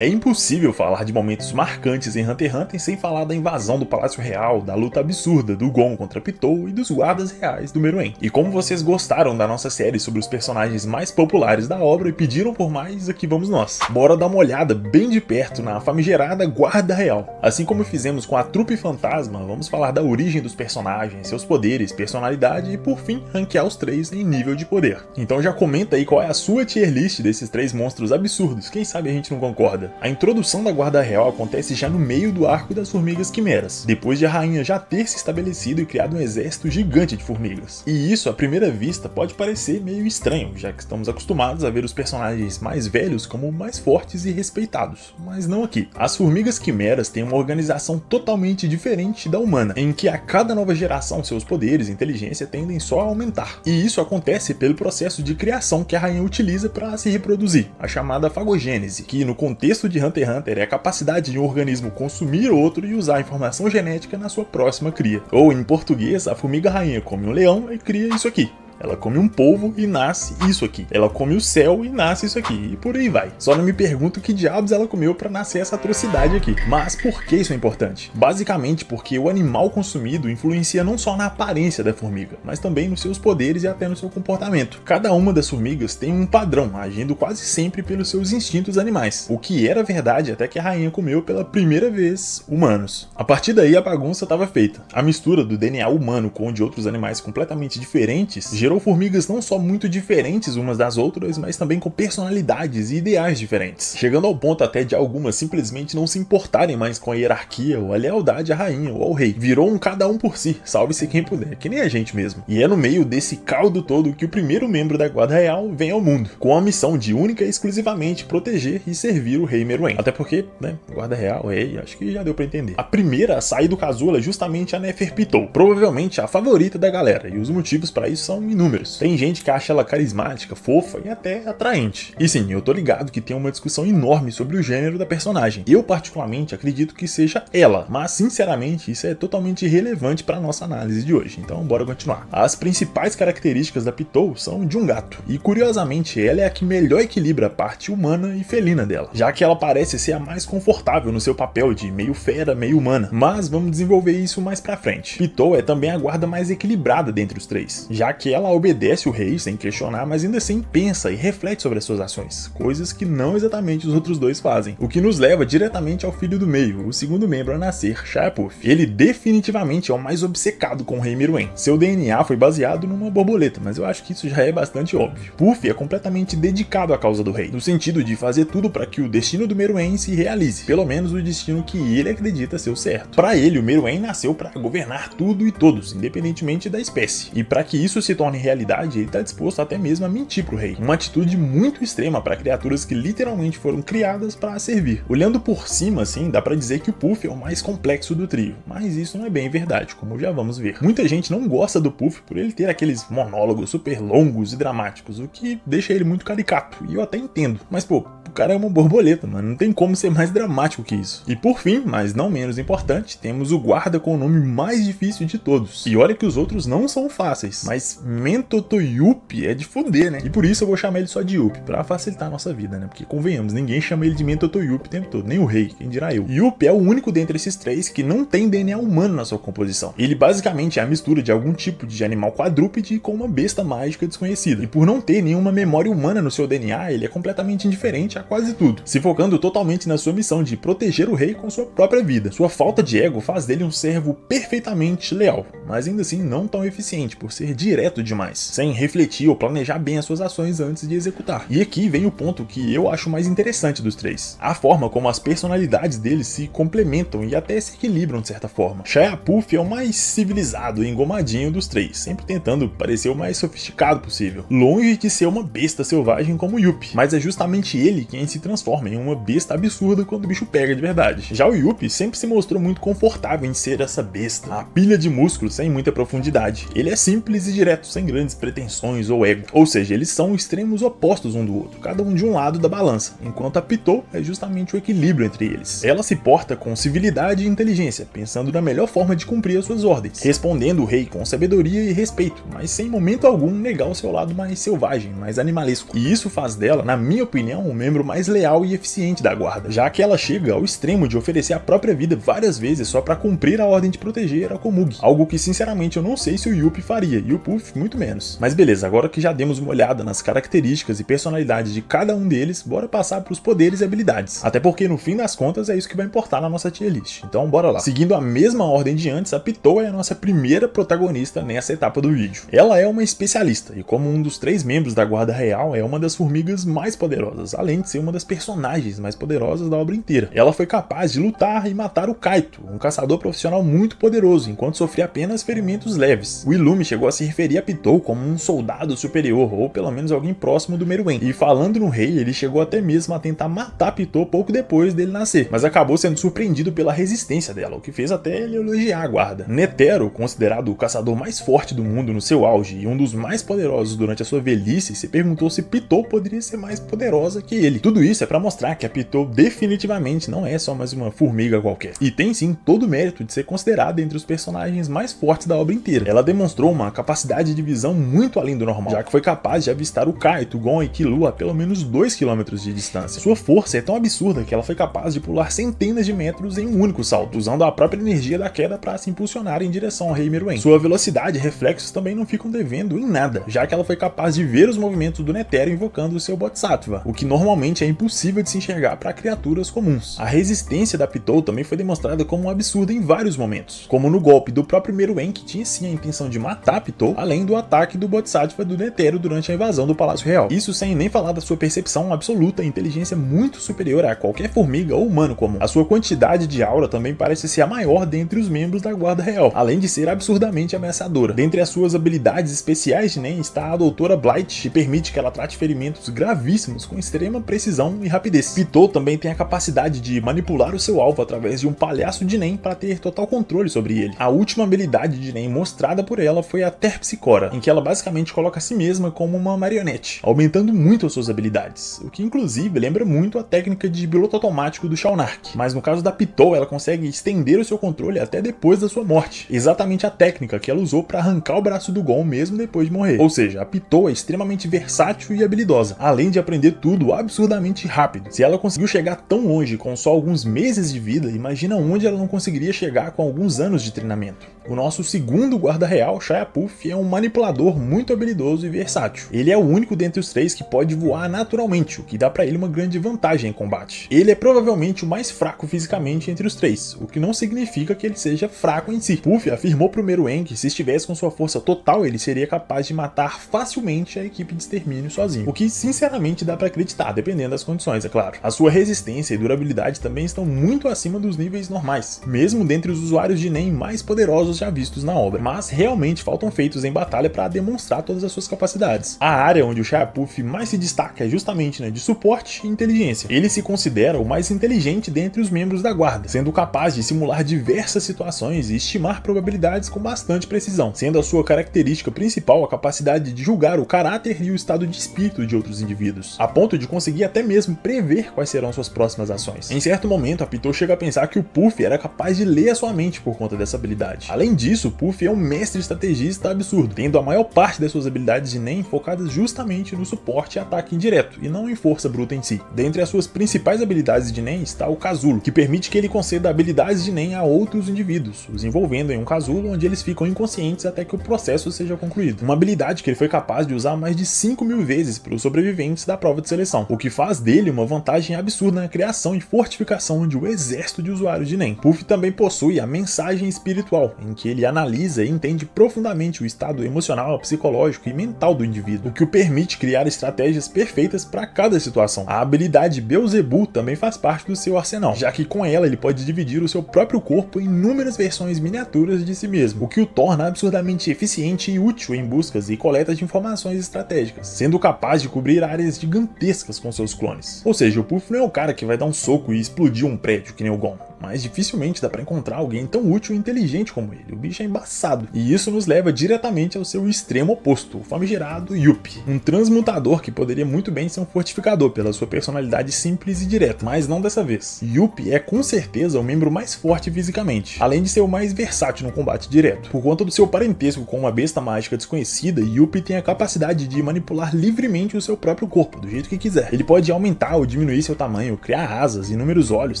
É impossível falar de momentos marcantes em Hunter x Hunter sem falar da invasão do Palácio Real, da luta absurda do Gon contra Pitou e dos guardas reais do Meruem. E como vocês gostaram da nossa série sobre os personagens mais populares da obra e pediram por mais, aqui vamos nós. Bora dar uma olhada bem de perto na famigerada Guarda Real. Assim como fizemos com a Trupe Fantasma, vamos falar da origem dos personagens, seus poderes, personalidade e por fim, ranquear os três em nível de poder. Então já comenta aí qual é a sua tier list desses três monstros absurdos, quem sabe a gente não concorda. A introdução da Guarda Real acontece já no meio do arco das Formigas Quimeras, depois de a rainha já ter se estabelecido e criado um exército gigante de formigas. E isso, à primeira vista, pode parecer meio estranho, já que estamos acostumados a ver os personagens mais velhos como mais fortes e respeitados, mas não aqui. As Formigas Quimeras têm uma organização totalmente diferente da humana, em que a cada nova geração seus poderes e inteligência tendem só a aumentar. E isso acontece pelo processo de criação que a rainha utiliza para se reproduzir, a chamada fagogênese, que no contexto de Hunter x Hunter é a capacidade de um organismo consumir outro e usar a informação genética na sua próxima cria. Ou, em português, a formiga rainha come um leão e cria isso aqui. Ela come um polvo e nasce isso aqui. Ela come o céu e nasce isso aqui. E por aí vai. Só não me pergunto que diabos ela comeu pra nascer essa atrocidade aqui. Mas por que isso é importante? Basicamente porque o animal consumido influencia não só na aparência da formiga, mas também nos seus poderes e até no seu comportamento. Cada uma das formigas tem um padrão, agindo quase sempre pelos seus instintos animais. O que era verdade até que a rainha comeu pela primeira vez humanos. A partir daí a bagunça estava feita. A mistura do DNA humano com o de outros animais completamente diferentes gerou formigas não só muito diferentes umas das outras, mas também com personalidades e ideais diferentes, chegando ao ponto até de algumas simplesmente não se importarem mais com a hierarquia ou a lealdade à rainha ou ao rei. Virou um cada um por si, salve-se quem puder, que nem a gente mesmo. E é no meio desse caldo todo que o primeiro membro da Guarda Real vem ao mundo, com a missão de única e exclusivamente proteger e servir o rei Meruem. Até porque, né, Guarda Real, rei, acho que já deu pra entender. A primeira a sair do casulo é justamente a Neferpitou, provavelmente a favorita da galera, e os motivos pra isso são inúmeros. Tem gente que acha ela carismática, fofa e até atraente. E sim, eu tô ligado que tem uma discussão enorme sobre o gênero da personagem. Eu particularmente acredito que seja ela, mas sinceramente isso é totalmente irrelevante para nossa análise de hoje, então bora continuar. As principais características da Pitou são de um gato, e curiosamente ela é a que melhor equilibra a parte humana e felina dela, já que ela parece ser a mais confortável no seu papel de meio fera, meio humana, mas vamos desenvolver isso mais pra frente. Pitou é também a guarda mais equilibrada dentre os três, já que ela obedece o rei sem questionar, mas ainda assim pensa e reflete sobre as suas ações, coisas que não exatamente os outros dois fazem, o que nos leva diretamente ao filho do meio, o segundo membro a nascer, Shia Puff. Ele definitivamente é o mais obcecado com o rei Meruem. Seu DNA foi baseado numa borboleta, mas eu acho que isso já é bastante óbvio. Puff é completamente dedicado à causa do rei, no sentido de fazer tudo para que o destino do Meruem se realize, pelo menos o destino que ele acredita ser o certo. Para ele, o Meruem nasceu para governar tudo e todos, independentemente da espécie, e para que isso se torne realidade, ele está disposto até mesmo a mentir pro rei. Uma atitude muito extrema para criaturas que literalmente foram criadas para servir. Olhando por cima, assim, dá para dizer que o Puff é o mais complexo do trio, mas isso não é bem verdade, como já vamos ver. Muita gente não gosta do Puff por ele ter aqueles monólogos super longos e dramáticos, o que deixa ele muito caricato, e eu até entendo. Mas pô, o cara é uma borboleta, mano, não tem como ser mais dramático que isso. E por fim, mas não menos importante, temos o guarda com o nome mais difícil de todos. E olha que os outros não são fáceis, mas Mentotoyup é de fuder, né? E por isso eu vou chamar ele só de Yup, pra facilitar a nossa vida, né? Porque convenhamos, ninguém chama ele de Mentotoyup o tempo todo, nem o rei, quem dirá eu. Yup é o único dentre esses três que não tem DNA humano na sua composição. Ele basicamente é a mistura de algum tipo de animal quadrúpede com uma besta mágica desconhecida. E por não ter nenhuma memória humana no seu DNA, ele é completamente indiferente a quase tudo, se focando totalmente na sua missão de proteger o rei com sua própria vida. Sua falta de ego faz dele um servo perfeitamente leal, mas ainda assim não tão eficiente por ser direto demais, sem refletir ou planejar bem as suas ações antes de executar. E aqui vem o ponto que eu acho mais interessante dos três: a forma como as personalidades deles se complementam e até se equilibram de certa forma. Shia Puff é o mais civilizado e engomadinho dos três, sempre tentando parecer o mais sofisticado possível, longe de ser uma besta selvagem como Yup, mas é justamente ele quem se transforma em uma besta absurda quando o bicho pega de verdade. Já o Yup sempre se mostrou muito confortável em ser essa besta, a pilha de músculos sem muita profundidade. Ele é simples e direto, sem grandes pretensões ou ego, ou seja, eles são extremos opostos um do outro, cada um de um lado da balança, enquanto a Pitou é justamente o equilíbrio entre eles. Ela se porta com civilidade e inteligência, pensando na melhor forma de cumprir as suas ordens, respondendo o rei com sabedoria e respeito, mas sem momento algum negar o seu lado mais selvagem, mais animalesco. E isso faz dela, na minha opinião, um membro membro mais leal e eficiente da guarda, já que ela chega ao extremo de oferecer a própria vida várias vezes só para cumprir a ordem de proteger a Komugi, algo que sinceramente eu não sei se o Yuppie faria, e o Puff muito menos. Mas beleza, agora que já demos uma olhada nas características e personalidades de cada um deles, bora passar para os poderes e habilidades, até porque no fim das contas é isso que vai importar na nossa tier list, então bora lá. Seguindo a mesma ordem de antes, a Pitou é a nossa primeira protagonista nessa etapa do vídeo. Ela é uma especialista, e como um dos 3 membros da Guarda Real, é uma das formigas mais poderosas, além de ser uma das personagens mais poderosas da obra inteira. Ela foi capaz de lutar e matar o Kaito, um caçador profissional muito poderoso, enquanto sofria apenas ferimentos leves. O Illumi chegou a se referir a Pitou como um soldado superior, ou pelo menos alguém próximo do Meruem, e falando no rei, ele chegou até mesmo a tentar matar Pitou pouco depois dele nascer, mas acabou sendo surpreendido pela resistência dela, o que fez até ele elogiar a guarda. Netero, considerado o caçador mais forte do mundo no seu auge e um dos mais poderosos durante a sua velhice, se perguntou se Pitou poderia ser mais poderosa que ele. Tudo isso é para mostrar que a Pitou definitivamente não é só mais uma formiga qualquer, e tem sim todo o mérito de ser considerada entre os personagens mais fortes da obra inteira. Ela demonstrou uma capacidade de visão muito além do normal, já que foi capaz de avistar o Kaito, Gon e Killua a pelo menos 2 km de distância. Sua força é tão absurda que ela foi capaz de pular centenas de metros em um único salto, usando a própria energia da queda para se impulsionar em direção ao Rei Meruem. Sua velocidade e reflexos também não ficam devendo em nada, já que ela foi capaz de ver os movimentos do Netero invocando o seu Bodhisattva, o que normalmente é impossível de se enxergar para criaturas comuns. A resistência da Pitou também foi demonstrada como um absurdo em vários momentos, como no golpe do próprio Meruem, que tinha sim a intenção de matar Pitou, além do ataque do Bodhisattva do Netero durante a invasão do Palácio Real. Isso sem nem falar da sua percepção absoluta e inteligência muito superior a qualquer formiga ou humano comum. A sua quantidade de aura também parece ser a maior dentre os membros da Guarda Real, além de ser absurdamente ameaçadora. Dentre as suas habilidades especiais de Nen está a Doutora Blight, que permite que ela trate ferimentos gravíssimos com extrema precisão e rapidez. Pitou também tem a capacidade de manipular o seu alvo através de um palhaço de Nen para ter total controle sobre ele. A última habilidade de Nen mostrada por ela foi a Terpsicora, em que ela basicamente coloca a si mesma como uma marionete, aumentando muito as suas habilidades, o que inclusive lembra muito a técnica de piloto automático do Shaunark, mas no caso da Pitou ela consegue estender o seu controle até depois da sua morte, exatamente a técnica que ela usou para arrancar o braço do Gon mesmo depois de morrer. Ou seja, a Pitou é extremamente versátil e habilidosa, além de aprender tudo absurdamente rápido. Se ela conseguiu chegar tão longe com só alguns meses de vida, imagina onde ela não conseguiria chegar com alguns anos de treinamento. O nosso segundo guarda real, Shia Puff, é um manipulador muito habilidoso e versátil. Ele é o único dentre os 3 que pode voar naturalmente, o que dá para ele uma grande vantagem em combate. Ele é provavelmente o mais fraco fisicamente entre os 3, o que não significa que ele seja fraco em si. Puff afirmou pro Meruem que se estivesse com sua força total, ele seria capaz de matar facilmente a equipe de extermínio sozinho, o que sinceramente dá para acreditar, dependendo das condições, é claro. A sua resistência e durabilidade também estão muito acima dos níveis normais, mesmo dentre os usuários de Nen mais poderosos já vistos na obra, mas realmente faltam feitos em batalha para demonstrar todas as suas capacidades. A área onde o Shia Puff mais se destaca é justamente de suporte e inteligência. Ele se considera o mais inteligente dentre os membros da guarda, sendo capaz de simular diversas situações e estimar probabilidades com bastante precisão, sendo a sua característica principal a capacidade de julgar o caráter e o estado de espírito de outros indivíduos, a ponto de conseguir até mesmo prever quais serão suas próximas ações. Em certo momento, a Pitou chega a pensar que o Puff era capaz de ler a sua mente por conta dessa habilidade. Além disso, o Puff é um mestre estrategista absurdo, tendo a maior parte das suas habilidades de Nen focadas justamente no suporte e ataque indireto, e não em força bruta em si. Dentre as suas principais habilidades de Nen está o Casulo, que permite que ele conceda habilidades de Nen a outros indivíduos, os envolvendo em um casulo onde eles ficam inconscientes até que o processo seja concluído. Uma habilidade que ele foi capaz de usar mais de 5.000 vezes para os sobreviventes da prova de seleção, o que faz dele uma vantagem absurda na criação e fortificação de um exército de usuários de Nen. Puff também possui a mensagem espiritual, em que ele analisa e entende profundamente o estado emocional, psicológico e mental do indivíduo, o que o permite criar estratégias perfeitas para cada situação. A habilidade Beelzebub também faz parte do seu arsenal, já que com ela ele pode dividir o seu próprio corpo em inúmeras versões miniaturas de si mesmo, o que o torna absurdamente eficiente e útil em buscas e coletas de informações estratégicas, sendo capaz de cobrir áreas gigantescas com seus clones. Ou seja, o Puff não é o cara que vai dar um soco e explodir um prédio que nem o Gon. mas dificilmente dá pra encontrar alguém tão útil e inteligente como ele. O bicho é embaçado. E isso nos leva diretamente ao seu extremo oposto, o famigerado Yuppie. Um transmutador que poderia muito bem ser um fortificador pela sua personalidade simples e direta, mas não dessa vez. Yuppie é com certeza o membro mais forte fisicamente, além de ser o mais versátil no combate direto. Por conta do seu parentesco com uma besta mágica desconhecida, Yuppie tem a capacidade de manipular livremente o seu próprio corpo, do jeito que quiser. Ele pode aumentar ou diminuir seu tamanho, criar asas, inúmeros olhos,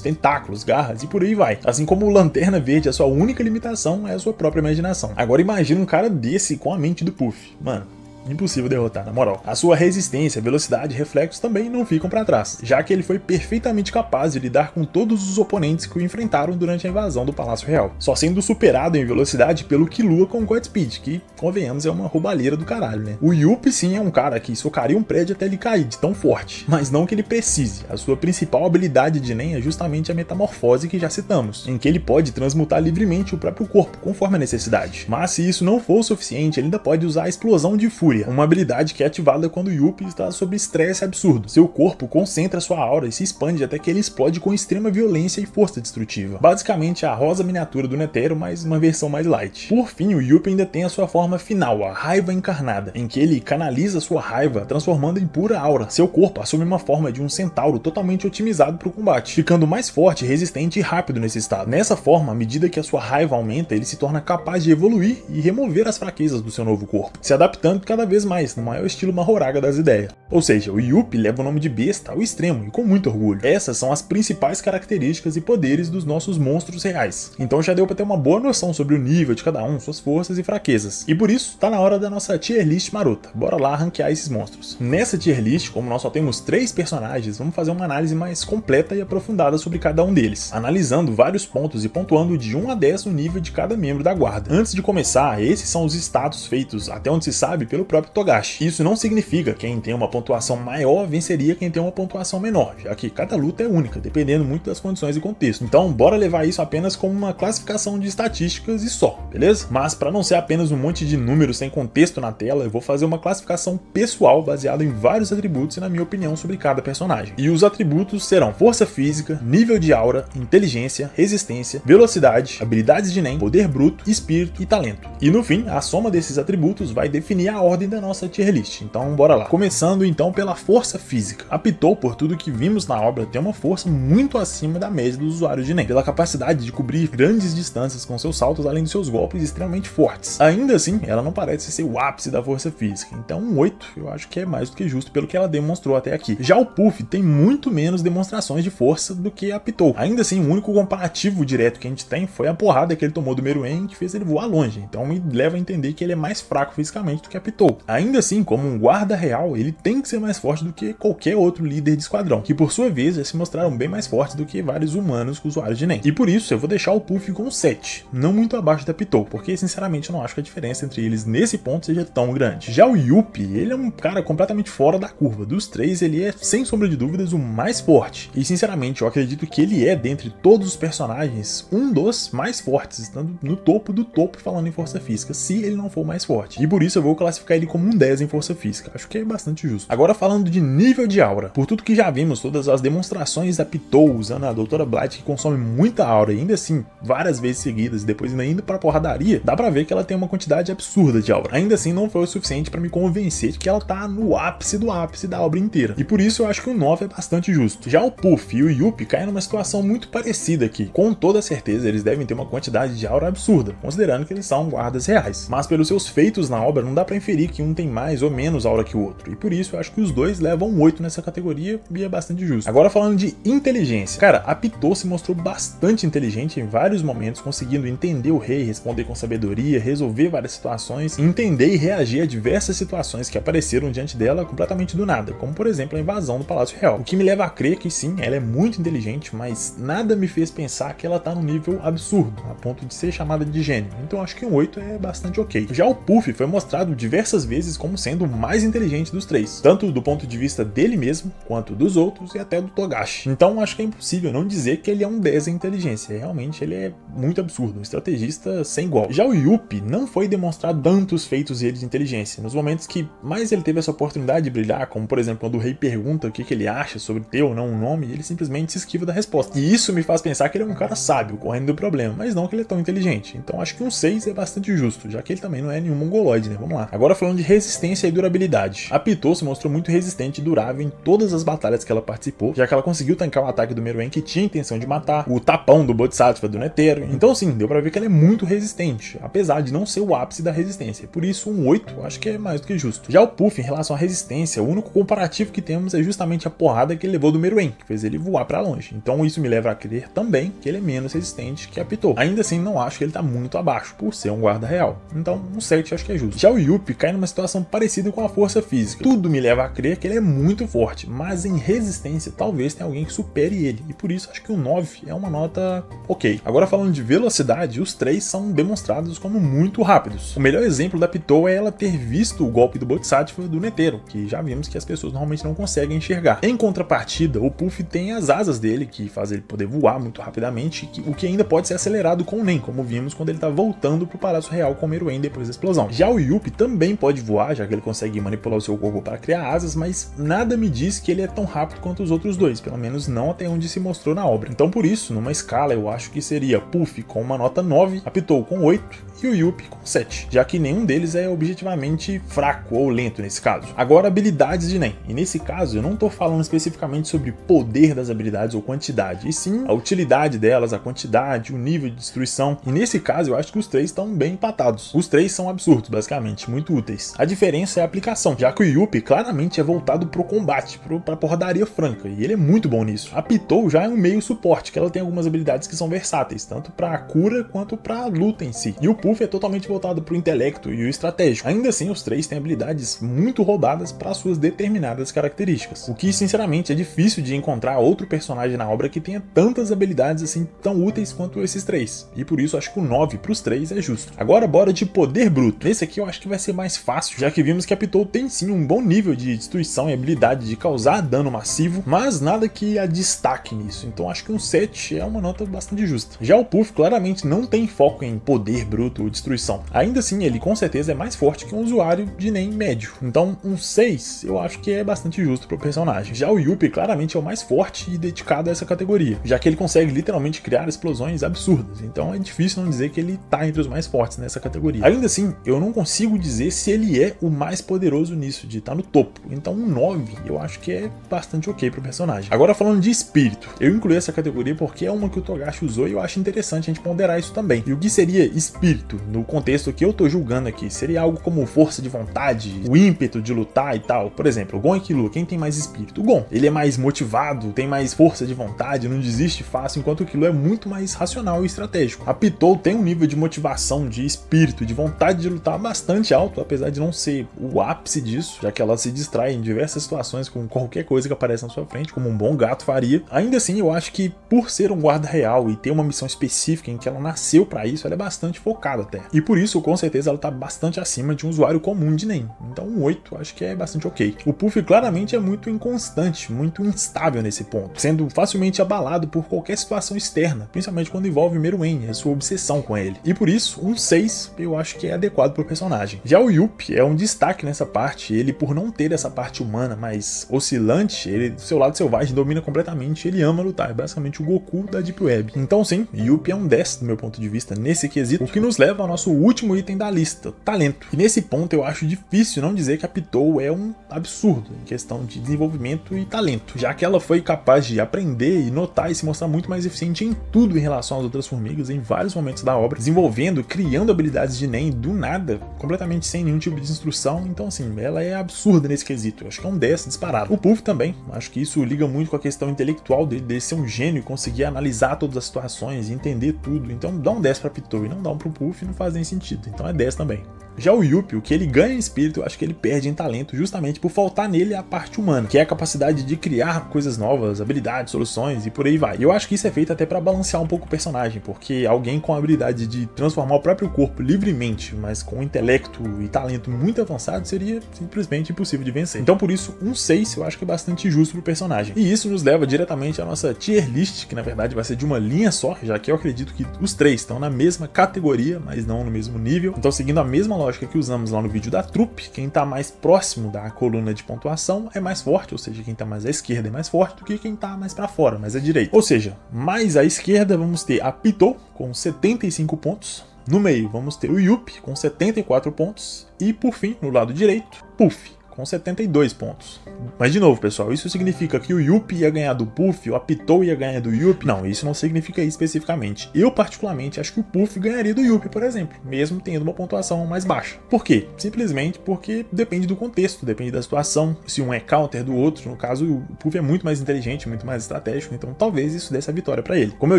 tentáculos, garras e por aí vai. Assim como o Lanterna Verde, a sua única limitação é a sua própria imaginação. Agora imagina um cara desse com a mente do Puff. Mano, impossível derrotar, na moral. A sua resistência, velocidade e reflexos também não ficam pra trás, já que ele foi perfeitamente capaz de lidar com todos os oponentes que o enfrentaram durante a invasão do Palácio Real, só sendo superado em velocidade pelo Killua com Godspeed, que, convenhamos, é uma roubalheira do caralho, né? O Yuppie sim é um cara que socaria um prédio até ele cair, de tão forte, mas não que ele precise. A sua principal habilidade de Nen é justamente a metamorfose que já citamos, em que ele pode transmutar livremente o próprio corpo, conforme a necessidade. Mas se isso não for o suficiente, ele ainda pode usar a explosão de fúria, uma habilidade que é ativada quando o Yuppie está sob estresse absurdo. Seu corpo concentra sua aura e se expande até que ele explode com extrema violência e força destrutiva. Basicamente a rosa miniatura do Netero, mas uma versão mais light. Por fim, o Yuppie ainda tem a sua forma final, a raiva encarnada, em que ele canaliza sua raiva, transformando em pura aura. Seu corpo assume uma forma de um centauro totalmente otimizado para o combate, ficando mais forte, resistente e rápido nesse estado. Nessa forma, à medida que a sua raiva aumenta, ele se torna capaz de evoluir e remover as fraquezas do seu novo corpo, se adaptando cada vez mais no maior estilo Mahoraga das ideias. Ou seja, o Yuppie leva o nome de besta ao extremo e com muito orgulho. Essas são as principais características e poderes dos nossos monstros reais. Então já deu pra ter uma boa noção sobre o nível de cada um, suas forças e fraquezas. E por isso, tá na hora da nossa tier list marota. Bora lá ranquear esses monstros. Nessa tier list, como nós só temos 3 personagens, vamos fazer uma análise mais completa e aprofundada sobre cada um deles, analisando vários pontos e pontuando de 1 a 10 o nível de cada membro da guarda. Antes de começar, esses são os status feitos, até onde se sabe, pelo próprio Togashi. Isso não significa que quem tem uma pontuação maior venceria quem tem uma pontuação menor, já que cada luta é única, dependendo muito das condições e contexto. Então, bora levar isso apenas como uma classificação de estatísticas e só, beleza? Mas para não ser apenas um monte de números sem contexto na tela, eu vou fazer uma classificação pessoal baseada em vários atributos e na minha opinião sobre cada personagem. E os atributos serão força física, nível de aura, inteligência, resistência, velocidade, habilidades de Nen, poder bruto, espírito e talento. E no fim, a soma desses atributos vai definir a ordem da nossa tier list. Então bora lá. Começando então pela força física. A Pitou, por tudo que vimos na obra, tem uma força muito acima da média dos usuários de Nen, pela capacidade de cobrir grandes distâncias com seus saltos, além de seus golpes extremamente fortes. Ainda assim, ela não parece ser o ápice da força física, então um 8 eu acho que é mais do que justo pelo que ela demonstrou até aqui. Já o Puff tem muito menos demonstrações de força do que a Pitou. Ainda assim, o único comparativo direto que a gente tem foi a porrada que ele tomou do Meruem, que fez ele voar longe, então me leva a entender que ele é mais fraco fisicamente do que a Pitou. Ainda assim, como um guarda real, ele tem que ser mais forte do que qualquer outro líder de esquadrão, que por sua vez já se mostraram bem mais fortes do que vários humanos usuários de Nen. E por isso eu vou deixar o Puff com 7, não muito abaixo da Pitou, porque sinceramente eu não acho que a diferença entre eles nesse ponto seja tão grande. Já o Yuppie, ele é um cara completamente fora da curva. Dos 3, ele é, sem sombra de dúvidas, o mais forte. E sinceramente, eu acredito que ele é, dentre todos os personagens, um dos mais fortes, estando no topo do topo falando em força física, se ele não for o mais forte. E por isso eu vou classificar ele como um 10 em força física. Acho que é bastante justo. Agora falando de nível de aura. Por tudo que já vimos, todas as demonstrações da Pitou usando a Doutora Blight, que consome muita aura, e ainda assim, várias vezes seguidas, e depois ainda indo pra porradaria, dá pra ver que ela tem uma quantidade absurda de aura. Ainda assim, não foi o suficiente pra me convencer de que ela tá no ápice do ápice da obra inteira. E por isso eu acho que o 9 é bastante justo. Já o Puff e o Yuppie caem numa situação muito parecida aqui. Com toda certeza, eles devem ter uma quantidade de aura absurda, considerando que eles são guardas reais. Mas pelos seus feitos na obra, não dá pra inferir que um tem mais ou menos aura que o outro. E por isso eu acho que os dois levam um 8 nessa categoria e é bastante justo. Agora falando de inteligência. Cara, a Pitou se mostrou bastante inteligente em vários momentos, conseguindo entender o rei, responder com sabedoria, resolver várias situações, entender e reagir a diversas situações que apareceram diante dela completamente do nada, como por exemplo a invasão do Palácio Real. O que me leva a crer que sim, ela é muito inteligente, mas nada me fez pensar que ela tá num nível absurdo, a ponto de ser chamada de gênio. Então acho que um 8 é bastante ok. Já o Puff foi mostrado diversas diversas vezes como sendo o mais inteligente dos três, tanto do ponto de vista dele mesmo, quanto dos outros e até do Togashi. Então acho que é impossível não dizer que ele é um 10 em inteligência, realmente ele é muito absurdo, um estrategista sem igual. Já o Yuppie não foi demonstrado tantos feitos dele de inteligência, nos momentos que mais ele teve essa oportunidade de brilhar, como por exemplo quando o rei pergunta o que ele acha sobre ter ou não um nome, ele simplesmente se esquiva da resposta. E isso me faz pensar que ele é um cara sábio, correndo do problema, mas não que ele é tão inteligente. Então acho que um 6 é bastante justo, já que ele também não é nenhum mongoloide, né? Vamos lá. Agora falando de resistência e durabilidade. A Pitou se mostrou muito resistente e durável em todas as batalhas que ela participou, já que ela conseguiu tancar o ataque do Meruem que tinha intenção de matar, o tapão do Bodhisattva do Netero. Então sim, deu pra ver que ela é muito resistente, apesar de não ser o ápice da resistência. Por isso um 8 acho que é mais do que justo. Já o Puff, em relação à resistência, o único comparativo que temos é justamente a porrada que ele levou do Meruem, que fez ele voar pra longe. Então isso me leva a crer também que ele é menos resistente que a Pitou. Ainda assim, não acho que ele tá muito abaixo, por ser um guarda real. Então, um 7 acho que é justo. Já o Yuppie cai numa situação parecida com a força física. Tudo me leva a crer que ele é muito forte, mas em resistência talvez tenha alguém que supere ele. E por isso acho que o 9 é uma nota ok. Agora falando de velocidade, os três são demonstrados como muito rápidos. O melhor exemplo da Pitou é ela ter visto o golpe do Bodhisattva do Netero, que já vimos que as pessoas normalmente não conseguem enxergar. Em contrapartida, o Puff tem as asas dele, que faz ele poder voar muito rapidamente, o que ainda pode ser acelerado com o Nen, como vimos quando ele tá voltando pro Palácio Real com o Meruem depois da explosão. Já o Yuppie também pode voar, já que ele consegue manipular o seu corpo para criar asas, mas nada me diz que ele é tão rápido quanto os outros dois, pelo menos não até onde se mostrou na obra. Então por isso, numa escala, eu acho que seria Puff com uma nota 9, a Pitou com 8 e o Yuppie com 7, já que nenhum deles é objetivamente fraco ou lento nesse caso. Agora, habilidades de Nen, e nesse caso eu não tô falando especificamente sobre poder das habilidades ou quantidade, e sim a utilidade delas, a quantidade, o nível de destruição, e nesse caso eu acho que os três estão bem empatados. Os três são absurdos, basicamente, muito úteis. A diferença é a aplicação, já que o Yuppie claramente é voltado pro combate, pra porradaria franca, e ele é muito bom nisso. A Pitou já é um meio suporte, que ela tem algumas habilidades que são versáteis, tanto pra cura quanto pra luta em si. E o Puff é totalmente voltado pro intelecto e o estratégico. Ainda assim, os três têm habilidades muito roubadas para suas determinadas características, o que sinceramente é difícil de encontrar outro personagem na obra que tenha tantas habilidades assim tão úteis quanto esses três, e por isso acho que o 9 pros três é justo. Agora bora de poder bruto. Esse aqui eu acho que vai ser mais fácil, já que vimos que a Pitou tem sim um bom nível de destruição e habilidade de causar dano massivo, mas nada que a destaque nisso, então acho que um 7 é uma nota bastante justa. Já o Puff claramente não tem foco em poder bruto ou destruição, ainda assim ele com certeza é mais forte que um usuário de Nen médio, então um 6 eu acho que é bastante justo pro personagem. Já o Yuppie claramente é o mais forte e dedicado a essa categoria, já que ele consegue literalmente criar explosões absurdas, então é difícil não dizer que ele tá entre os mais fortes nessa categoria. Ainda assim, eu não consigo dizer se ele é o mais poderoso nisso, de estar no topo, então um 9 eu acho que é bastante ok pro personagem. Agora falando de espírito, eu incluí essa categoria porque é uma que o Togashi usou e eu acho interessante a gente ponderar isso também. E o que seria espírito, no contexto que eu tô julgando aqui, seria algo como força de vontade, o ímpeto de lutar e tal. Por exemplo, o Gon e Killua, quem tem mais espírito? O Gon, ele é mais motivado, tem mais força de vontade, não desiste fácil, enquanto o Killua é muito mais racional e estratégico. A Pitou tem um nível de motivação, de espírito, de vontade de lutar bastante alto, apesar de não ser o ápice disso, já que ela se distrai em diversas situações com qualquer coisa que aparece na sua frente, como um bom gato faria. Ainda assim, eu acho que por ser um guarda real e ter uma missão específica em que ela nasceu pra isso, ela é bastante focada até. E por isso, com certeza, ela tá bastante acima de um usuário comum de Nen. Então um 8 acho que é bastante ok. O Puff claramente é muito inconstante, muito instável nesse ponto, sendo facilmente abalado por qualquer situação externa, principalmente quando envolve Meruem e a sua obsessão com ele. E por isso, um 6 eu acho que é adequado pro personagem. Já o Yuppie é um destaque nessa parte, ele por não ter essa parte humana mais oscilante, ele do seu lado selvagem domina completamente, ele ama lutar, é basicamente o Goku da Deep Web. Então sim, Yuppie é um 10 do meu ponto de vista nesse quesito, o que nos leva ao nosso último item da lista, talento. E nesse ponto eu acho difícil não dizer que a Pitou é um absurdo em questão de desenvolvimento e talento, já que ela foi capaz de aprender e notar e se mostrar muito mais eficiente em tudo em relação às outras formigas em vários momentos da obra, desenvolvendo, criando habilidades de Nen do nada, completamente sem nenhum tipo de instrução. Então assim, ela é absurda nesse quesito, eu acho que é um 10 disparado. O Puff também, acho que isso liga muito com a questão intelectual dele ser um gênio e conseguir analisar todas as situações e entender tudo, então dá um 10 pra Pitou e não dá um pro Puff, não faz nem sentido, então é 10 também. Já o Yuppie, o que ele ganha em espírito, eu acho que ele perde em talento justamente por faltar nele a parte humana, que é a capacidade de criar coisas novas, habilidades, soluções e por aí vai. E eu acho que isso é feito até pra balancear um pouco o personagem, porque alguém com a habilidade de transformar o próprio corpo livremente, mas com intelecto e talento talento muito avançado, seria simplesmente impossível de vencer. Então por isso, um 6 eu acho que é bastante justo pro personagem. E isso nos leva diretamente à nossa tier list, que na verdade vai ser de uma linha só, já que eu acredito que os três estão na mesma categoria, mas não no mesmo nível. Então, seguindo a mesma lógica que usamos lá no vídeo da trupe, quem tá mais próximo da coluna de pontuação é mais forte, ou seja, quem tá mais à esquerda é mais forte do que quem tá mais pra fora, mais à direita. Ou seja, mais à esquerda vamos ter a Pitou com 75 pontos, no meio vamos ter o Yuppie com 74 pontos e por fim, no lado direito, Puff com 72 pontos. Mas de novo, pessoal, isso significa que o Yuppie ia ganhar do Puff ou a Pitou ia ganhar do Yuppie? Não, isso não significa isso especificamente. Eu, particularmente, acho que o Puff ganharia do Yuppie, por exemplo, mesmo tendo uma pontuação mais baixa. Por quê? Simplesmente porque depende do contexto, depende da situação. Se um é counter do outro, no caso, o Puff é muito mais inteligente, muito mais estratégico, então talvez isso desse a vitória para ele. Como eu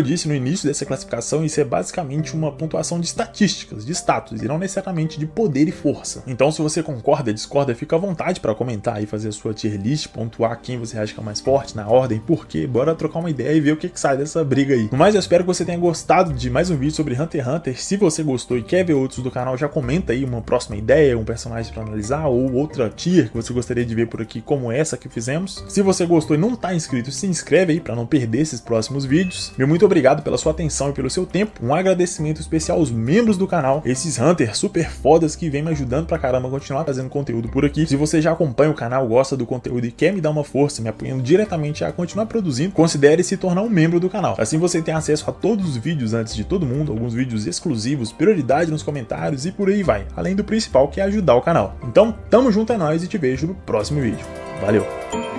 disse no início dessa classificação, isso é basicamente uma pontuação de estatísticas, de status, e não necessariamente de poder e força. Então, se você concorda, discorda, fica à vontade para comentar e fazer a sua tier list, pontuar quem você acha que é mais forte, na ordem, por quê. Bora trocar uma ideia e ver o que sai dessa briga aí. No mais, eu espero que você tenha gostado de mais um vídeo sobre Hunter x Hunter. Se você gostou e quer ver outros do canal, já comenta aí uma próxima ideia, um personagem para analisar ou outra tier que você gostaria de ver por aqui, como essa que fizemos. Se você gostou e não tá inscrito, se inscreve aí para não perder esses próximos vídeos. Meu muito obrigado pela sua atenção e pelo seu tempo. Um agradecimento especial aos membros do canal, esses Hunters super fodas que vem me ajudando pra caramba a continuar fazendo conteúdo por aqui. Se você já acompanha o canal, gosta do conteúdo e quer me dar uma força, me apoiando diretamente a continuar produzindo, considere se tornar um membro do canal. Assim você tem acesso a todos os vídeos antes de todo mundo, alguns vídeos exclusivos, prioridade nos comentários e por aí vai. Além do principal, que é ajudar o canal. Então, tamo junto, é nóis e te vejo no próximo vídeo. Valeu!